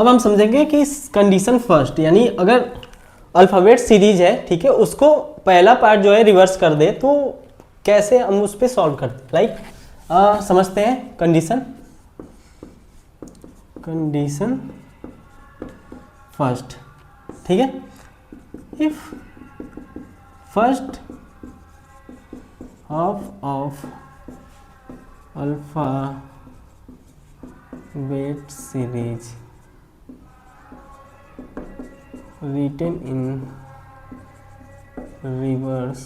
अब हम समझेंगे कि कंडीशन फर्स्ट, यानी अगर अल्फ़ाबेट सीरीज है, ठीक है, उसको पहला पार्ट जो है रिवर्स कर दे तो कैसे हम उस पर सॉल्व करते हैं। लाइक समझते हैं कंडीशन फर्स्ट, ठीक है। If first half of alphabet series written in reverse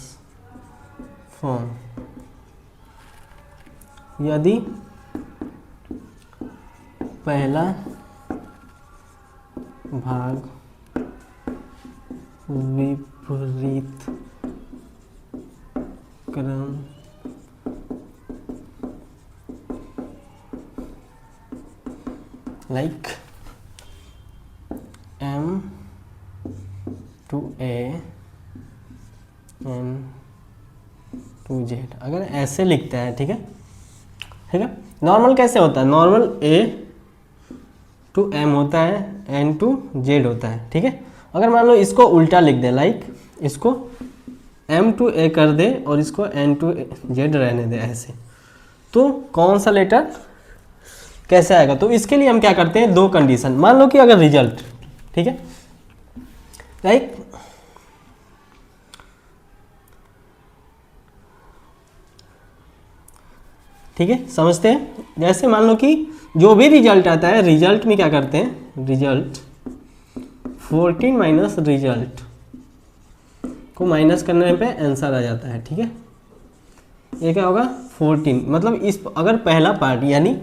form, यदि पहला भाग विपरीत क्रम like M to A N to Z, अगर ऐसे लिखता है, ठीक है, ठीक है। नॉर्मल कैसे होता है, नॉर्मल A to M होता है, N to Z होता है, ठीक है। अगर मान लो इसको उल्टा लिख दे, लाइक इसको M to A कर दे और इसको N to Z रहने दे ऐसे, तो कौन सा लेटर कैसे आएगा। तो इसके लिए हम क्या करते हैं, दो कंडीशन। मान लो कि अगर रिजल्ट, ठीक है, लाइक ठीक है, समझते हैं। जैसे मान लो कि जो भी रिजल्ट आता है, रिजल्ट में क्या करते हैं, रिजल्ट 14 माइनस रिजल्ट को माइनस करने पे आंसर आ जाता है, ठीक है। ये क्या होगा 14, मतलब इस अगर पहला पार्ट यानी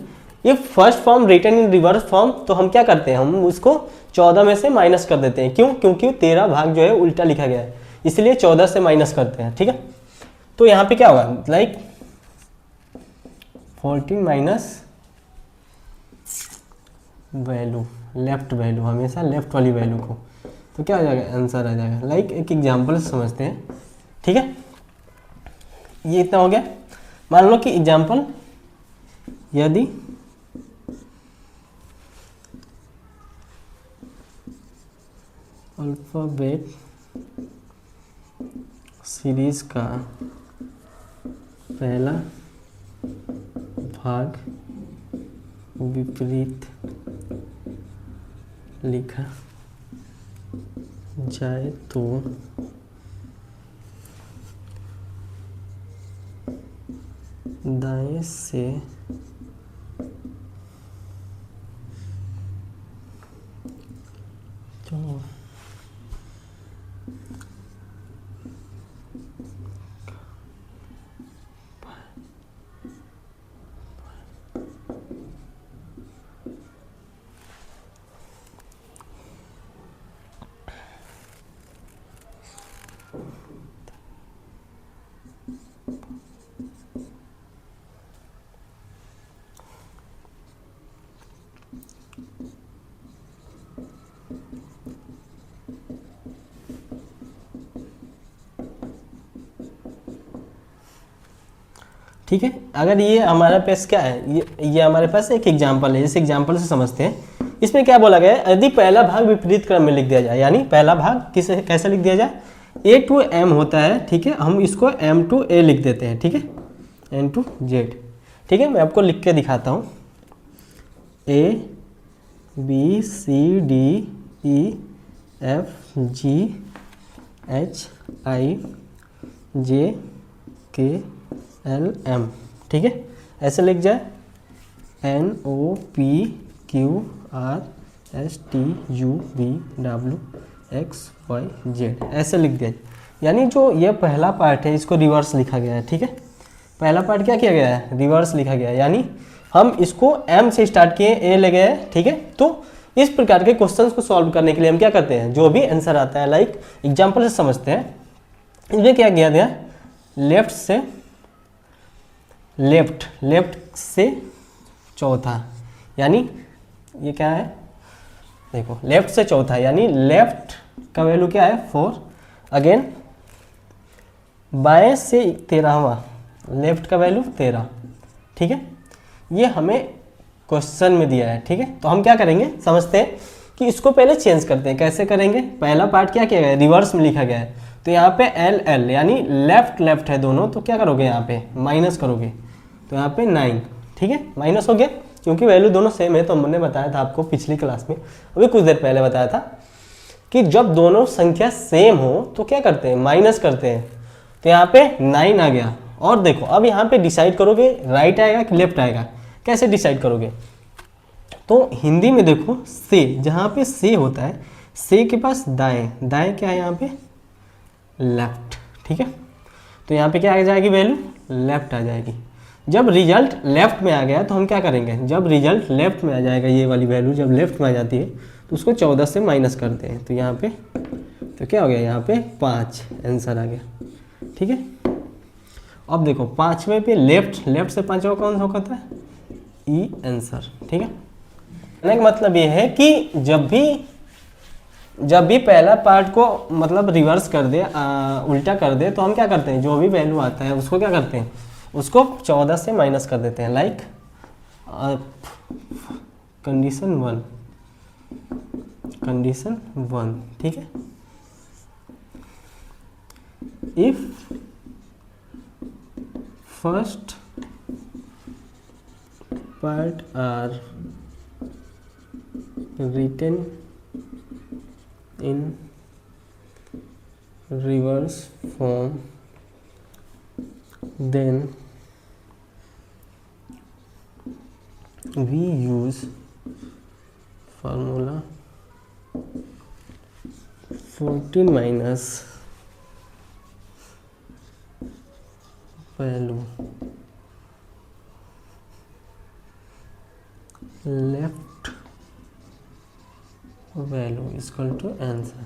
ये first form written in reverse form, तो हम क्या करते हैं, हम उसको 14 में से माइनस कर देते हैं। क्यों, क्योंकि 13 भाग जो है उल्टा लिखा गया है, इसलिए 14 से माइनस करते हैं, ठीक है। तो यहाँ पे क्या होगा, like 14 minus value, left value, हमेशा लेफ्ट वाली वैल्यू को, तो क्या आ जाएगा, आंसर आ जाएगा। लाइक एक एग्जाम्पल समझते हैं, ठीक है। ये इतना हो गया। मान लो कि एग्जाम्पल, यदि अल्फ़ाबेट सीरीज का पहला भाग विपरीत लिखा जाए तो दाएं से जो ठीक है। अगर ये हमारे पास क्या है, ये हमारे पास एक एग्जाम्पल है, इस एग्जाम्पल से समझते हैं। इसमें क्या बोला गया है, यदि पहला भाग विपरीत क्रम में लिख दिया जाए, यानी पहला भाग किसे कैसे लिख दिया जाए, A to M होता है, ठीक है, हम इसको M to A लिख देते हैं, ठीक है, N to Z, ठीक है। मैं आपको लिख के दिखाता हूँ, A B C D E F G H I J K L M, ठीक है, ऐसे लिख जाए, N O P Q R S T U V W X Y Z, ऐसे लिख दिया। यानी जो ये पहला पार्ट है इसको रिवर्स लिखा गया है, ठीक है। पहला पार्ट क्या किया गया है, रिवर्स लिखा गया है, यानी हम इसको M से स्टार्ट किए, A ले गए, ठीक है। तो इस प्रकार के क्वेश्चंस को सॉल्व करने के लिए हम क्या करते हैं, जो भी आंसर आता है, लाइक एग्जाम्पल से समझते हैं। इसमें क्या किया गया, लेफ्ट से चौथा, यानी ये क्या है, देखो लेफ्ट से चौथा, यानी लेफ्ट का वैल्यू क्या है 4, अगेन बाएं से 13वां, लेफ्ट का वैल्यू 13, ठीक है। ये हमें क्वेश्चन में दिया है, ठीक है। तो हम क्या करेंगे समझते हैं कि इसको पहले चेंज करते हैं। कैसे करेंगे, पहला पार्ट क्या किया गया है, रिवर्स में लिखा गया है, तो यहाँ पे एल एल यानी लेफ्ट लेफ्ट है दोनों, तो क्या करोगे यहाँ पे माइनस करोगे, तो यहाँ पे 9, ठीक है, माइनस हो गया क्योंकि वैल्यू दोनों सेम है। तो हमने बताया था आपको पिछली क्लास में, अभी कुछ देर पहले बताया था कि जब दोनों संख्या सेम हो तो क्या करते हैं, माइनस करते हैं। तो यहाँ पे 9 आ गया। और देखो अब यहाँ पे डिसाइड करोगे राइट आएगा कि लेफ्ट आएगा, कैसे डिसाइड करोगे, तो हिंदी में देखो से, जहाँ पे से होता है, से के पास दाएं, दाएं क्या है यहाँ पे लेफ्ट, ठीक है, तो यहाँ पे क्या आ जाएगी वैल्यू, लेफ्ट आ जाएगी। जब रिजल्ट लेफ्ट में आ गया तो हम क्या करेंगे, जब रिजल्ट लेफ्ट में आ जाएगा, ये वाली वैल्यू जब लेफ्ट में आ जाती है तो उसको 14 से माइनस करते हैं, तो यहाँ पे तो क्या हो गया, यहाँ पे 5 आंसर आ गया, ठीक है। अब देखो पांचवें पे लेफ्ट, लेफ्ट से पांचवा कौन सा होता है, ई आंसर, ठीक है। कहने का मतलब ये है कि जब भी पहला पार्ट को मतलब रिवर्स कर दे, उल्टा कर दे, तो हम क्या करते हैं, जो भी वैल्यू आता है उसको क्या करते हैं, उसको 14 से माइनस कर देते हैं। लाइक कंडीशन 1, ठीक है, if first part are written in reverse form, then we use formula 14 minus value left value equal to answer.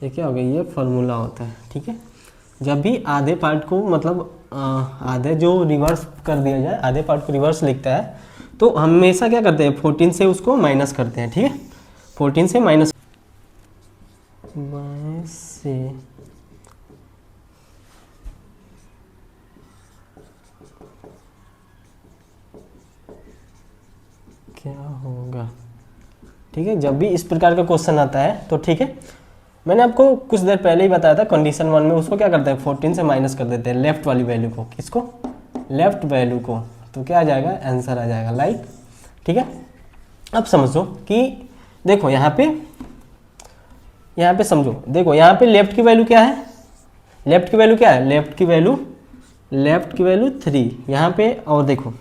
ये क्या हो गया, ये फार्मूला होता है, ठीक है। जब भी आधे पार्ट को मतलब आधे जो रिवर्स कर दिया जाए, आधे पार्ट को रिवर्स लिखता है, तो हमेशा क्या करते हैं 14 से उसको माइनस करते हैं, ठीक है, 14 से माइनस से क्या होगा, ठीक है। जब भी इस प्रकार का क्वेश्चन आता है तो ठीक है, मैंने आपको कुछ देर पहले ही बताया था कंडीशन 1 में उसको क्या करते हैं 14 से माइनस कर देते हैं लेफ्ट वाली वैल्यू को, किसको, लेफ्ट वैल्यू को, तो क्या आ जाएगा, आंसर आ जाएगा, लाइक, ठीक है। अब समझो कि देखो यहाँ पे समझो, देखो यहाँ पे लेफ्ट की वैल्यू क्या है, लेफ्ट की वैल्यू क्या है, लेफ्ट की वैल्यू 3 यहाँ पे, और देखो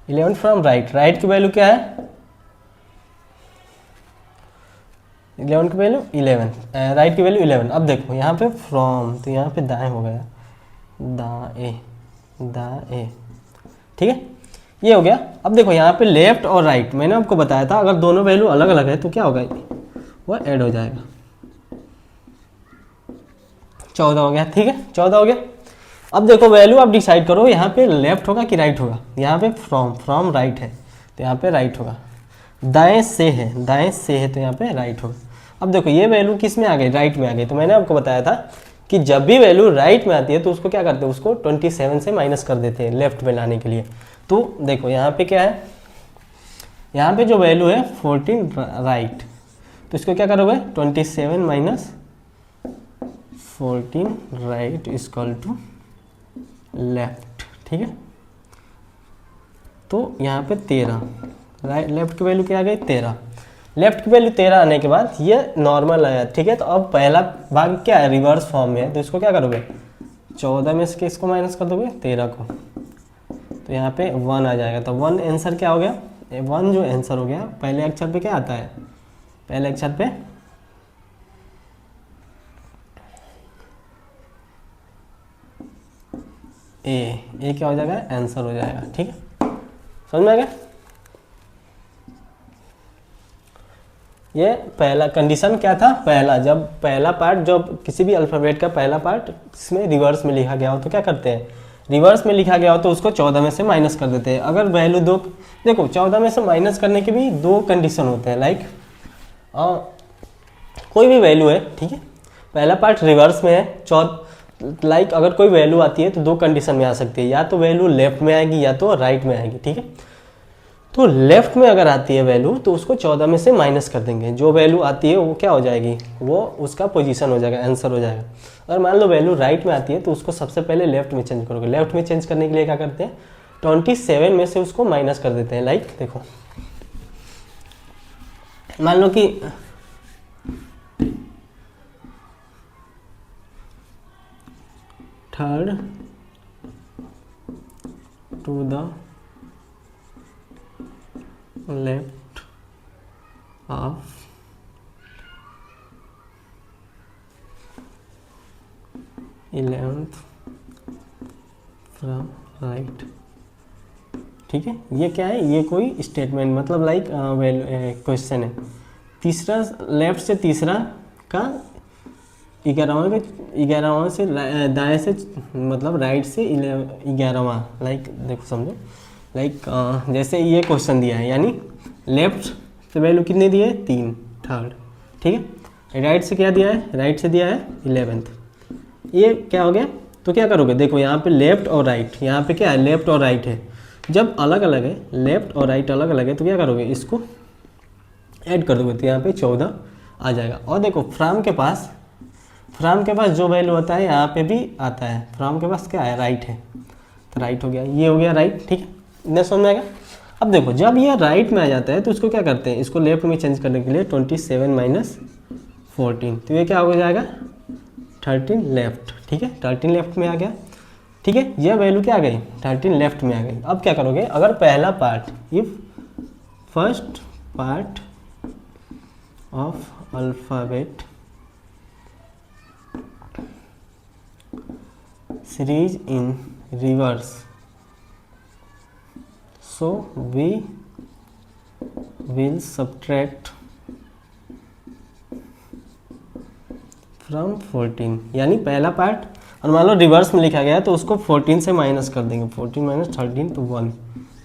11 फ्रॉम राइट, राइट की वैल्यू क्या है, 11 की वैल्यू 11, राइट की वैल्यू 11। अब देखो यहाँ पे फ्रॉम, तो यहाँ पे दाएं हो गया, दाएं, ठीक है, ये हो गया। अब देखो यहाँ पे लेफ्ट और राइट, मैंने आपको बताया था अगर दोनों वैल्यू अलग अलग है तो क्या होगा, वो ऐड हो जाएगा, 14 हो गया, ठीक है, 14 हो गया। अब देखो वैल्यू आप डिसाइड करो, यहाँ पे लेफ्ट होगा कि राइट होगा, यहाँ पे फ्रॉम राइट है तो यहाँ पे राइट होगा, दाएं से है तो यहाँ पे राइट होगा। अब देखो ये वैल्यू किस में आ गई, राइट में आ गई, तो मैंने आपको बताया था कि जब भी वैल्यू राइट में आती है तो उसको क्या करते हैं, उसको 27 से माइनस कर देते हैं लेफ्ट में लाने के लिए। तो देखो यहाँ पे क्या है, यहाँ पे जो वैल्यू है 14 राइट, तो इसको क्या करोगे 27 minus 14 right equal to left, ठीक है। तो यहाँ पे 13, राइट लेफ्ट की वैल्यू क्या आ गई 13, लेफ्ट की वैल्यू 13 आने के बाद ये नॉर्मल आया, ठीक है। तो अब पहला भाग क्या है, रिवर्स फॉर्म में है, तो इसको क्या करोगे 14 में से किसको माइनस कर दोगे 13 को, तो यहाँ पे 1 आ जाएगा। तो 1 आंसर क्या हो गया, 1 जो आंसर हो गया, पहले अक्षर पे क्या आता है, पहले अक्षर पे ए क्या हो जाएगा, आंसर हो जाएगा, ठीक है, समझ में आ गया। ये पहला कंडीशन क्या था, जब पहला पार्ट, जब किसी भी अल्फाबेट का पहला पार्ट इसमें रिवर्स में लिखा गया हो तो क्या करते हैं, रिवर्स में लिखा गया हो तो उसको 14 में से माइनस कर देते हैं। अगर वैल्यू दो, देखो 14 में से माइनस करने के भी 2 कंडीशन होते हैं, लाइक कोई भी वैल्यू है, ठीक है, पहला पार्ट रिवर्स में है, लाइक अगर कोई वैल्यू आती है तो 2 कंडीशन में आ सकती है, या तो वैल्यू लेफ्ट में आएगी या तो राइट में आएगी, ठीक है। तो लेफ्ट में अगर आती है वैल्यू तो उसको 14 में से माइनस कर देंगे, जो वैल्यू आती है वो क्या हो जाएगी, वो उसका पोजीशन हो जाएगा, आंसर हो जाएगा। अगर मान लो वैल्यू राइट में आती है तो उसको सबसे पहले लेफ्ट में चेंज करोगे। लेफ्ट में चेंज करने के लिए क्या करते हैं, 27 में से उसको माइनस कर देते हैं। लाइक देखो, मान लो कि third to the left of eleventh from right. ठीक है, ये क्या है, ये कोई स्टेटमेंट मतलब लाइक क्वेश्चन है। तीसरा लेफ्ट से तीसरा का 11वां से दाएं से मतलब राइट से 11वां। लाइक देखो समझो, लाइक जैसे ये क्वेश्चन दिया है, यानी लेफ्ट से वैल्यू कितने दिए है, 3 थर्ड। ठीक है, राइट से क्या दिया है, राइट से दिया है 11th। ये क्या हो गया, तो क्या करोगे, देखो यहाँ पे लेफ्ट और राइट, यहाँ पे क्या है, लेफ्ट और राइट है। जब अलग अलग है, लेफ्ट और राइट अलग अलग है, तो क्या करोगे, इसको ऐड कर दोगे तो यहाँ पे 14 आ जाएगा। और देखो फ्रॉम के पास जो वैल्यू होता है यहाँ पे भी आता है। फ्रॉम के पास क्या है, राइट है, तो राइट हो गया, ये हो गया राइट। ठीक है, इतना समझ में आएगा। अब देखो जब ये राइट में आ जाता है तो उसको क्या करते हैं, इसको लेफ्ट में चेंज करने के लिए 27 माइनस 14, तो ये क्या हो जाएगा, 13 लेफ्ट। ठीक है, 13 लेफ्ट में आ गया। ठीक है, यह वैल्यू क्या आ गई, 13 लेफ्ट में आ गई। अब क्या करोगे, अगर पहला part, if first part of alphabet series in reverse, so we will subtract from 14। यानी पहला पार्ट, और मान लो रिवर्स में लिखा गया है तो उसको 14 से माइनस कर देंगे, 14 माइनस 13 तो 1।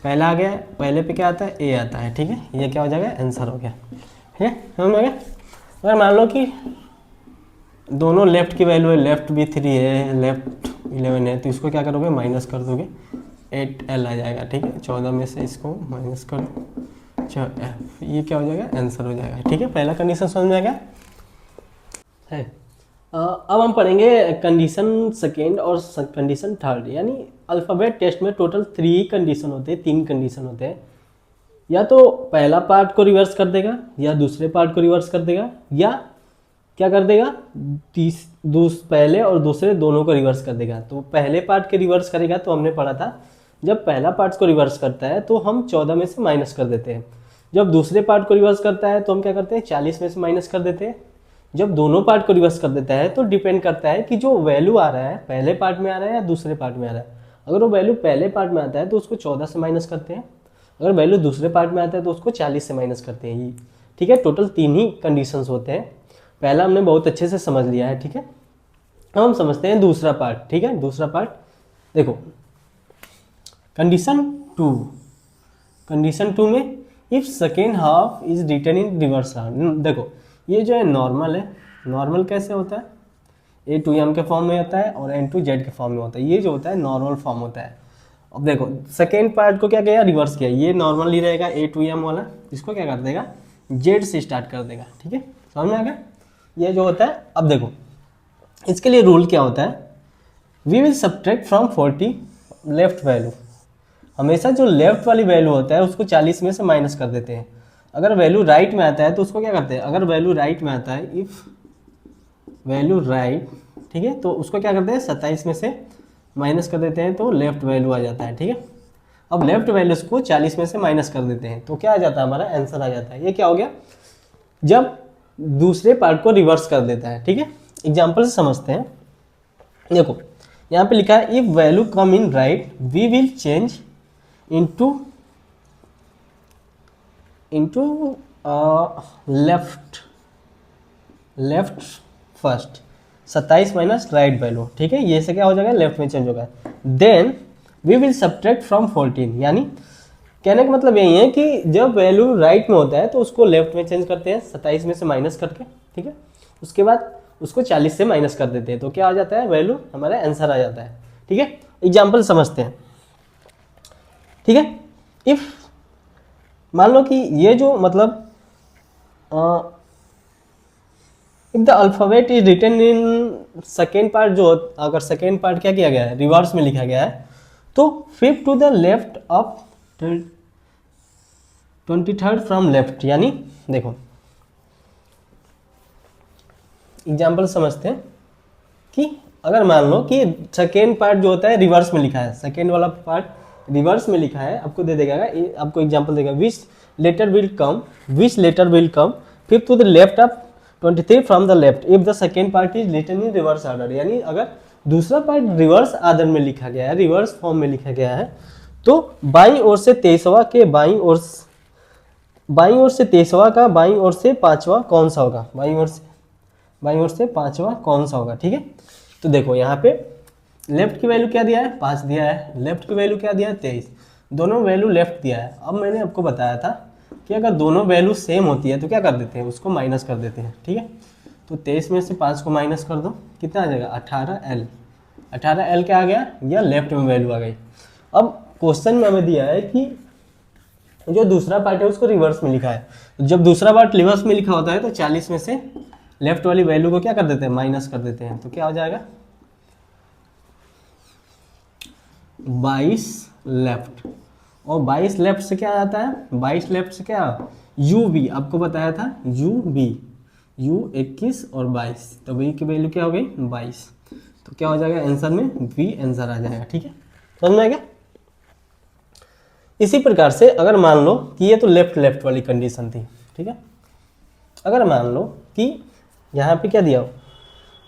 पहला आ गया, पहले पे क्या आता है, ए आता है। ठीक है, ये क्या हो जाएगा, आंसर हो गया। ठीक है, समझ में आ गया। अगर मान लो कि दोनों लेफ्ट की वैल्यू है, लेफ्ट भी 3 है, लेफ्ट 11 है, तो इसको क्या करोगे, माइनस कर दोगे, 8L आ जाएगा। ठीक है, 14 में से इसको माइनस कर दो, ये क्या हो जाएगा, आंसर हो जाएगा। ठीक है, पहला कंडीशन समझ में आ गया है। अब हम पढ़ेंगे कंडीशन सेकेंड और कंडीशन थर्ड। यानी अल्फ़ाबेट टेस्ट में टोटल 3 कंडीशन होते हैं, 3 कंडीशन होते हैं। या तो पहला पार्ट को रिवर्स कर देगा, या दूसरे पार्ट को रिवर्स कर देगा, या क्या कर देगा, पहले और दूसरे दोनों को रिवर्स कर देगा। तो पहले पार्ट के रिवर्स करेगा तो हमने पढ़ा था, जब पहला पार्ट को रिवर्स करता है तो हम 14 में से माइनस कर देते हैं। जब दूसरे पार्ट को रिवर्स करता है तो हम क्या करते हैं, 40 में से माइनस कर देते हैं। जब दोनों पार्ट को रिवर्स कर देता है तो डिपेंड करता है कि जो वैल्यू आ रहा है पहले पार्ट में आ रहा है या दूसरे पार्ट में आ रहा है। अगर वो वैल्यू पहले पार्ट में आता है तो उसको 14 से माइनस करते हैं, अगर वैल्यू दूसरे पार्ट में आता है तो उसको 40 से माइनस करते हैं। ठीक है, टोटल 3 ही कंडीशंस होते हैं। पहला हमने बहुत अच्छे से समझ लिया है। ठीक है, अब हम समझते हैं दूसरा पार्ट। ठीक है, दूसरा पार्ट देखो, कंडीशन टू में if second half is written in reverse. देखो ये जो है नॉर्मल है, नॉर्मल कैसे होता है, A2M के फॉर्म में होता है और N2Z के फॉर्म में होता है। ये जो होता है नॉर्मल फॉर्म होता है। अब देखो सेकेंड पार्ट को क्या किया, रिवर्स किया। ये नॉर्मली रहेगा A2M वाला, इसको क्या कर देगा, Z से स्टार्ट कर देगा। ठीक है, समझ में आ गया ये जो होता है। अब देखो इसके लिए रूल क्या होता है, we will subtract from 40 left value. हमेशा जो लेफ्ट वाली वैल्यू होता है उसको 40 में से माइनस कर देते हैं। अगर वैल्यू राइट में आता है तो उसको क्या करते हैं, अगर वैल्यू राइट में आता है, इफ वैल्यू राइट, ठीक है, तो उसको क्या करते हैं, 27 में से माइनस कर देते हैं तो लेफ्ट वैल्यू आ जाता है। ठीक है, अब लेफ्ट वैल्यूज को 40 में से माइनस कर देते हैं तो क्या आ जाता है, हमारा आंसर आ जाता है। ये क्या हो गया, जब दूसरे पार्ट को रिवर्स कर देता है। ठीक है, एग्जाम्पल से समझते हैं। देखो यहाँ पे लिखा है, if value come in right we will change into left first, 27 minus right value. ठीक है, ये से क्या हो जाएगा, लेफ्ट में चेंज होगा। Then we will subtract from 14। यानी कहने का मतलब यही है कि जब वैल्यू राइट में होता है तो उसको लेफ्ट में चेंज करते हैं 27 में से माइनस करके। ठीक है, उसके बाद उसको 40 से माइनस कर देते हैं तो क्या आ जाता है, वैल्यू हमारा आंसर आ जाता है। ठीक है, एग्जाम्पल समझते हैं। ठीक है, इफ मान लो कि ये जो मतलब if the alphabet is written in second part, जो अगर सेकेंड पार्ट क्या किया गया है, रिवर्स में लिखा गया है, तो fifth to the left of 23rd from left, यानी देखो एग्जाम्पल समझते हैं कि अगर मान लो कि सेकेंड पार्ट जो होता है रिवर्स में लिखा है, सेकेंड वाला पार्ट रिवर्स में लिखा है, आपको दे देगा, आपको एग्जांपल देगा, which letter will come fifth to the left of 23 from the left if the second part is written in reverse order, यानी अगर दूसरा पार्ट रिवर्स ऑर्डर में लिखा गया है, रिवर्स फॉर्म में लिखा गया है, तो बाईं ओर से 23वां के बाईं ओर से 23वां का बाईं ओर से 5वां कौन सा होगा, बाईं ओर से 5वां कौन सा होगा। ठीक है, तो देखो यहाँ पे लेफ्ट की वैल्यू क्या दिया है, 5 दिया है, लेफ्ट की वैल्यू क्या दिया है, 23, दोनों वैल्यू लेफ्ट दिया है। अब मैंने आपको बताया था कि अगर दोनों वैल्यू सेम होती है तो क्या कर देते हैं, उसको माइनस कर देते हैं। ठीक है, तो 23 में से 5 को माइनस कर दो, कितना आ जाएगा, 18L। 18L क्या आ गया, या लेफ्ट में वैल्यू आ गई। अब क्वेश्चन में हमें दिया है कि जो दूसरा पार्ट है उसको रिवर्स में लिखा है, जब दूसरा पार्ट रिवर्स में लिखा होता है तो 40 में से लेफ्ट वाली वैल्यू को क्या कर देते हैं, माइनस कर देते हैं, तो क्या हो जाएगा 22 लेफ्ट। और 22 लेफ्ट से क्या आता है, 22 लेफ्ट से क्या, UV आपको बताया था, UV U 21 और 22, तो V की वैल्यू क्या हो गई 22, तो क्या हो जाएगा आंसर में V आंसर आ जाएगा। ठीक है, समझ में आ गया। इसी प्रकार से अगर मान लो कि ये तो लेफ्ट वाली कंडीशन थी। ठीक है, अगर मान लो कि यहाँ पे क्या दिया हो,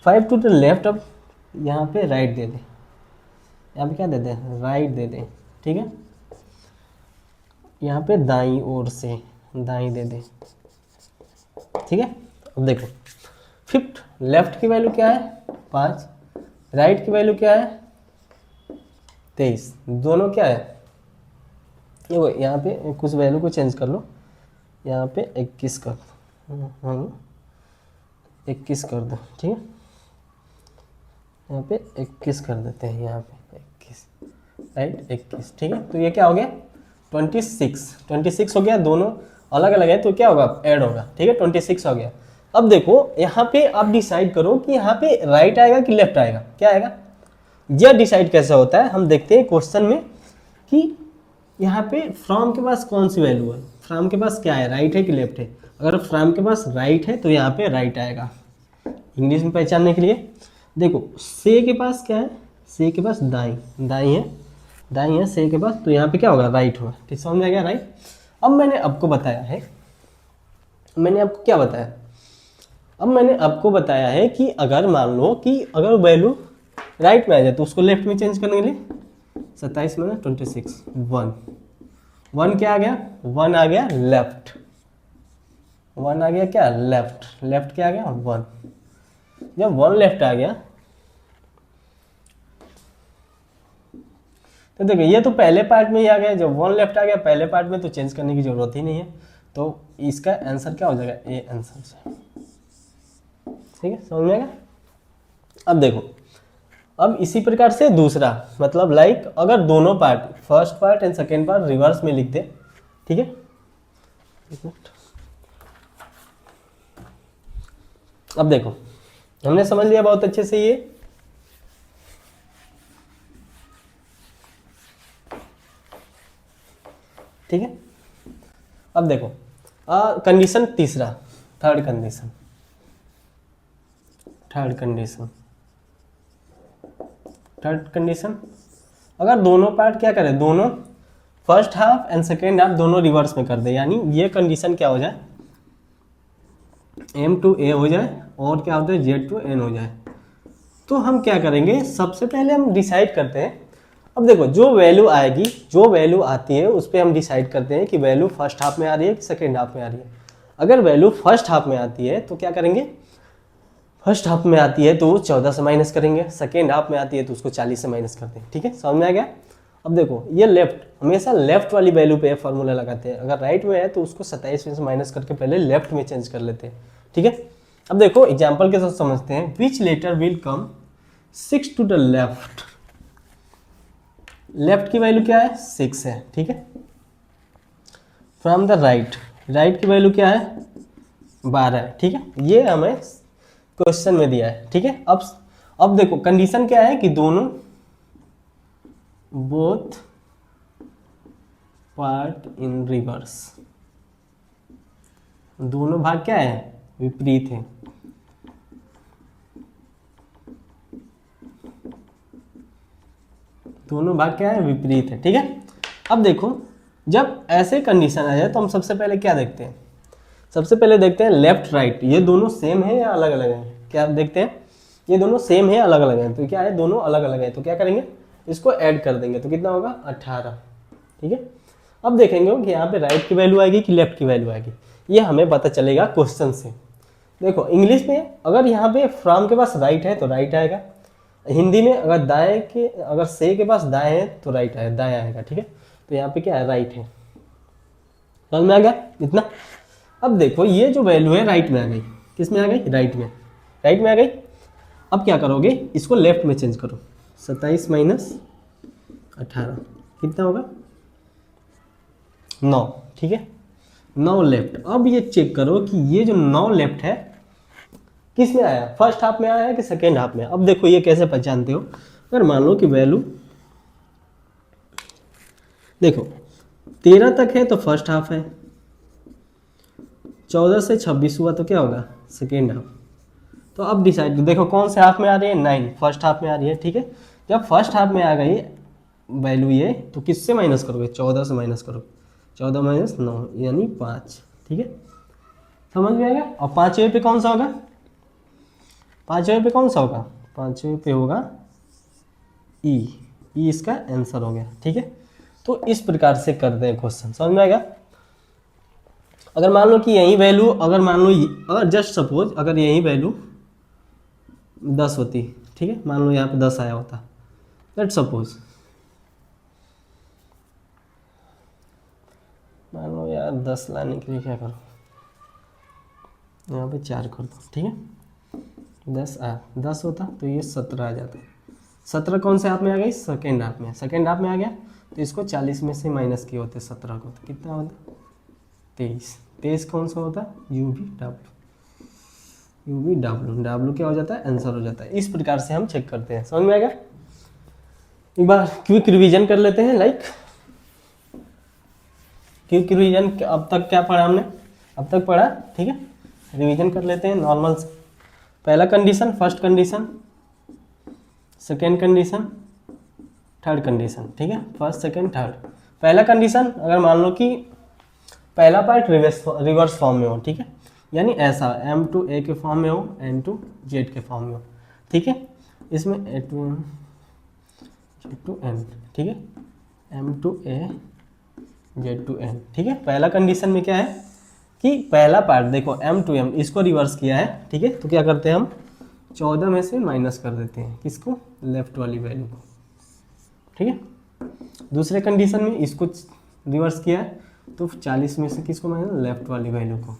5 टू द लेफ्ट, अब यहाँ पे राइट दे दे, यहाँ पे क्या दे दे, राइट दे दे। ठीक है, यहाँ पे दाईं ओर से दाईं दे दे। ठीक है, अब देखो फिफ्थ लेफ्ट की वैल्यू क्या है 5, राइट की वैल्यू क्या है 23, दोनों क्या है, ये यहाँ पे कुछ वैल्यू को चेंज कर लो, यहाँ पे 21 कर दो, 21 कर दो। ठीक है, यहाँ पे 21 कर देते हैं, यहाँ पे 21, राइट 21। ठीक है, तो ये क्या हो गया 26 हो गया, दोनों अलग अलग है तो क्या होगा, ऐड होगा। ठीक है, 26 हो गया। अब देखो यहाँ पे आप डिसाइड करो कि यहाँ पे राइट आएगा कि लेफ्ट आएगा, क्या आएगा, यह डिसाइड कैसे होता है, हम देखते हैं क्वेश्चन में कि यहाँ पे फ्रॉम के पास कौन सी वैल्यू है, फ्रॉम के पास क्या है, राइट है कि लेफ्ट है। अगर फ्रॉम के पास राइट है तो यहाँ पे राइट आएगा। इंग्लिश में पहचानने के लिए देखो, से के पास क्या है, से के पास दाई है से के पास, तो यहाँ पे क्या होगा, राइट होगा। ठीक, समझ में आ गया, राइट। अब मैंने आपको बताया है, मैंने आपको क्या बताया, अब मैंने आपको बताया है कि अगर मान लो कि अगर वैल्यू राइट में आ जाए तो उसको लेफ्ट में चेंज करने के लिए 27 में 26 1 क्या आ गया, 1 आ गया लेफ्ट, 1 आ गया क्या लेफ्ट, लेफ्ट क्या आ गया 1, जब 1 लेफ्ट आ गया तो देखो ये तो पहले पार्ट में ही आ गया, जब 1 लेफ्ट आ गया पहले पार्ट में तो चेंज करने की जरूरत ही नहीं है, तो इसका आंसर क्या हो जाएगा, ए आंसर से। ठीक है, समझ में आएगा। अब देखो, अब इसी प्रकार से दूसरा मतलब लाइक अगर दोनों part first part and second part reverse में लिख दे। ठीक है, अब देखो हमने समझ लिया बहुत अच्छे से ये, ठीक है। अब देखो कंडीशन तीसरा, थर्ड कंडीशन अगर दोनों पार्ट क्या करें, दोनों first half and second half दोनों रिवर्स में कर दे, यानी ये कंडीशन क्या हो जाए, M to A हो जाए और क्या होता है Z to N हो जाए, तो हम क्या करेंगे, सबसे पहले हम डिसाइड करते हैं। अब देखो जो वैल्यू आएगी, जो वैल्यू आती है उस पर हम डिसाइड करते हैं कि वैल्यू फर्स्ट हाफ में आ रही है कि सेकेंड हाफ में आ रही है। अगर वैल्यू फर्स्ट हाफ में आती है तो क्या करेंगे, फर्स्ट हाफ में आती है तो 14 से माइनस करेंगे, सेकेंड हाफ में आती है तो उसको 40 से माइनस करते हैं। ठीक है, समझ में आ गया। अब देखो ये लेफ्ट, हमेशा लेफ्ट वाली वैल्यू पे फॉर्मूला लगाते हैं, अगर राइट में है तो उसको 27 में से माइनस करके पहले लेफ्ट में चेंज कर लेते हैं। ठीक है, अब देखो एग्जाम्पल के साथ समझते हैं। Which letter will come 6 to the left, left की वैल्यू क्या है 6 है। ठीक है, फ्रॉम द राइट, राइट की वैल्यू क्या है 12 है, ठीक है। ये हमें क्वेश्चन में दिया है, ठीक है। अब देखो कंडीशन क्या है कि दोनों बोथ पार्ट इन रिवर्स, दोनों भाग क्या है विपरीत है। दोनों भाग क्या है विपरीत है, ठीक है। अब देखो जब ऐसे कंडीशन आ जाए तो हम सबसे पहले क्या देखते हैं, सबसे पहले देखते हैं लेफ्ट राइट ये दोनों सेम है या अलग अलग हैं। क्या देखते हैं, ये दोनों सेम है अलग अलग हैं, तो क्या है दोनों अलग अलग हैं, तो क्या करेंगे इसको ऐड कर देंगे, तो कितना होगा 18, ठीक है। अब देखेंगे कि यहाँ पे राइट की वैल्यू आएगी कि लेफ्ट की वैल्यू आएगी, ये हमें पता चलेगा क्वेश्चन से। देखो इंग्लिश में अगर यहाँ पे फ्रॉम के पास राइट है तो राइट आएगा, हिंदी में अगर दाएं के अगर से के पास दाएं है तो राइट आएगा, दाएं आएगा, ठीक है। तो यहाँ पे क्या है राइट है, समझ में आ गया इतना। अब देखो ये जो वैल्यू है राइट में आ गई, किस में आ गई राइट में, राइट में आ गई। अब क्या करोगे इसको लेफ्ट में चेंज करो, 27 माइनस 18 कितना होगा 9, ठीक है 9 लेफ्ट। अब ये चेक करो कि ये जो 9 लेफ्ट है किस में आया, फर्स्ट हाफ में आया है कि सेकेंड हाफ में। अब देखो ये कैसे पहचानते हो, अगर मान लो कि वैल्यू देखो 13 तक है तो फर्स्ट हाफ है, 14 से 26 हुआ तो क्या होगा सेकेंड हाफ। तो अब डिसाइड देखो कौन से हाफ में आ रही है 9 फर्स्ट हाफ में आ रही है, ठीक है। जब फर्स्ट हाफ में आ गई वैल्यू ये तो किससे माइनस करोगे 14 से माइनस करोगे, 14 माइनस 9 यानी 5, ठीक है समझ में आएगा। और 5वें पे कौन सा होगा, 5वें पे कौन सा होगा, 5वें पे होगा ई, इसका आंसर हो गया, ठीक है। तो इस प्रकार से करते हैं क्वेश्चन, समझ में आएगा। अगर मान लो कि यही वैल्यू अगर मान लो अगर जस्ट सपोज अगर यही वैल्यू 10 होती, ठीक है मान लो यहाँ पे 10 आया होता, लेट सपोज मान लो यार 10 लाने के लिए क्या करो यहाँ पे 4 कर दो, ठीक है 10 होता तो ये 17 आ जाता, 17 कौन से हाथ में आ गई सेकेंड हाथ में, सेकेंड हाथ में आ गया तो इसको 40 में से माइनस किए होते 17 को, तो कितना होता 23, 23 कौन सा होता यू वी डब्ल्यू क्या हो जाता है आंसर हो जाता है। इस प्रकार से हम चेक करते हैं, समझ में आएगा। एक बार क्विक रिवीजन कर लेते हैं, लाइक क्विक रिवीजन अब तक क्या पढ़ा हमने, अब तक पढ़ा, ठीक है रिवीजन कर लेते हैं नॉर्मल से। पहला condition first condition, second condition, third condition, ठीक है फर्स्ट सेकेंड थर्ड। पहला कंडीशन अगर मान लो कि पहला पार्ट रिवर्स फॉर्म में हो, ठीक है यानी ऐसा m टू a के फॉर्म में हो n टू z के फॉर्म में हो, ठीक है इसमें a to m z to n, ठीक है m to a z to n, ठीक है। पहला कंडीशन में क्या है कि पहला पार्ट देखो m टू m इसको रिवर्स किया है, ठीक है तो क्या करते हैं हम 14 में से माइनस कर देते हैं किसको लेफ्ट वाली वैल्यू को, ठीक है। दूसरे कंडीशन में इसको रिवर्स किया है तो 40 में से किसको माइनस लेफ्ट वाली वैल्यू को,